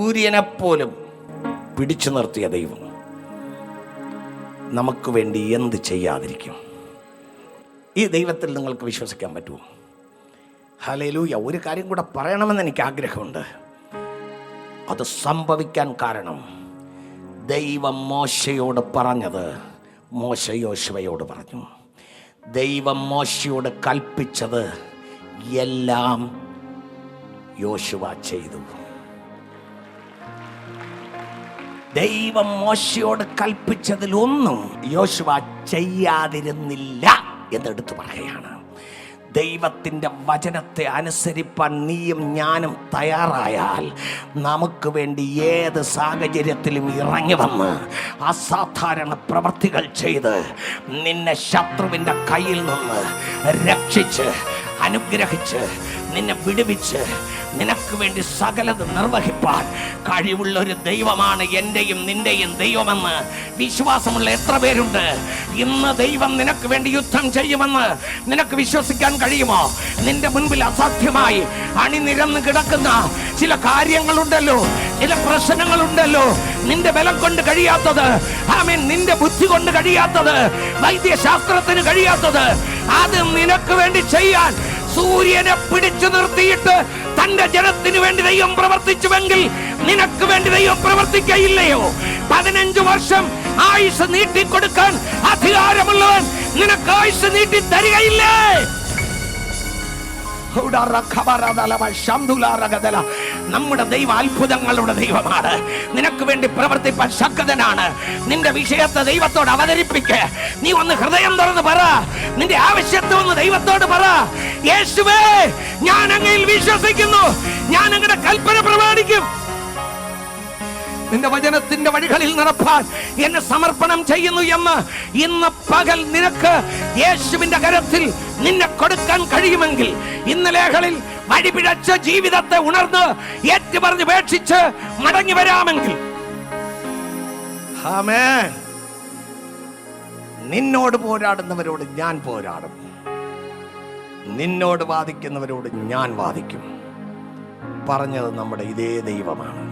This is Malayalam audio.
സൂര്യനെപ്പോലും പിടിച്ചു നിർത്തിയ ദൈവം നമുക്ക് വേണ്ടി എന്ത് ചെയ്യാതിരിക്കും? ഈ ദൈവത്തിൽ നിങ്ങൾക്ക് വിശ്വസിക്കാൻ പറ്റുമോ? ഹല്ലേലൂയ. ഒരു കാര്യം കൂടെ പറയണമെന്ന് എനിക്ക് ആഗ്രഹമുണ്ട്. അത് സംഭവിക്കാൻ കാരണം ദൈവം മോശയോട് പറഞ്ഞത് മോശ യോശുവയോട് പറഞ്ഞു. ദൈവം മോശയോട് കൽപ്പിച്ചത് എല്ലാം യോശുവ ചെയ്തു. ദൈവം മോശയോട് കൽപ്പിച്ചതിലൊന്നും യോശുവ ചെയ്യാതിരുന്നില്ല എന്നെടുത്ത് പറയുകയാണ്. ദൈവത്തിൻ്റെ വചനത്തെ അനുസരിപ്പാൻ നീയും ഞാനും തയ്യാറായാൽ നമുക്ക് വേണ്ടി ഏത് സാഹചര്യത്തിലും ഇറങ്ങി വന്ന് അസാധാരണ പ്രവൃത്തികൾ ചെയ്ത് നിന്നെ ശത്രുവിൻ്റെ കയ്യിൽ നിന്ന് രക്ഷിച്ച് അനുഗ്രഹിച്ച് നിന്നെ വിടുവിച്ച് നിനക്ക് വേണ്ടി സകലത് നിർവഹിപ്പാൻ കഴിവുള്ള ഒരു ദൈവമാണ് എൻ്റെയും നിൻ്റെയും ദൈവമെന്ന് വിശ്വാസമുള്ള എത്ര പേരുണ്ട്? ഇന്ന് ദൈവം നിനക്ക് വേണ്ടി യുദ്ധം ചെയ്യുമെന്ന് നിനക്ക് വിശ്വസിക്കാൻ കഴിയുമോ? നിന്റെ മുൻപിൽ അസാധ്യമായി അണിനിരന്ന് കിടക്കുന്ന ചില കാര്യങ്ങളുണ്ടല്ലോ, ചില പ്രശ്നങ്ങളുണ്ടല്ലോ. നിന്റെ ബലം കൊണ്ട് കഴിയാത്തത്, ആമേൻ, നിന്റെ ബുദ്ധി കൊണ്ട് കഴിയാത്തത്, വൈദ്യശാസ്ത്രത്തിന് കഴിയാത്തത്, അത് നിനക്ക് വേണ്ടി ചെയ്യാൻ സൂര്യനെ പിടിച്ചു നിർത്തിയിട്ട് തന്റെ ജനത്തിന് വേണ്ടി ദൈവം പ്രവർത്തിച്ചുവെങ്കിൽ നിനക്ക് വേണ്ടി ദൈവം പ്രവർത്തിക്കയില്ലയോ? 15 വർഷം ആയുസ് നീട്ടിക്കൊടുക്കാൻ അധികാരമുള്ളവൻ നിനക്ക് ആയുസ് നീട്ടി തരികയില്ലേ? നമ്മുടെ ദൈവം അത്ഭുതങ്ങളുടെ ദൈവമാണ്. നിനക്ക് വേണ്ടി പ്രവർത്തിപ്പാൻ ശക്തനാണ്. നിന്റെ വിഷയത്തെ ദൈവത്തോട് അവതരിപ്പിക്ക്. നീ ഒന്ന് ഹൃദയം തുറന്ന് പറ. നിന്റെ ആവശ്യത്തെ ഒന്ന് ദൈവത്തോട് പറ. യേശുവേ, ഞാൻ അങ്ങയിൽ വിശ്വസിക്കുന്നു, ഞാൻ അങ്ങയുടെ കൽപ്പന പ്രമാണിക്കും. നിന്റെ വചനത്തിന്റെ വഴികളിൽ നടപ്പാൻ എന്നെ സമർപ്പണം ചെയ്യുന്നു എന്ന് ഇന്ന് പകൽ നിനക്ക് യേശുവിന്റെ കരത്തിൽ നിന്നെ കൊടുക്കാൻ കഴിയുമെങ്കിൽ, ഇന്നലെകളിൽ വഴിപിഴച്ച ജീവിതത്തെ ഉണർന്ന് ഏറ്റുപറഞ്ഞ് ഉപേക്ഷിച്ച് മടങ്ങി വരാമെങ്കിൽ, ആമേൻ, നിന്നോട് പോരാടുന്നവരോട് ഞാൻ പോരാടും, നിന്നോട് വാദിക്കുന്നവരോട് ഞാൻ വാദിക്കും. പറഞ്ഞത് നമ്മുടെ ഇതേ ദൈവമാണ്.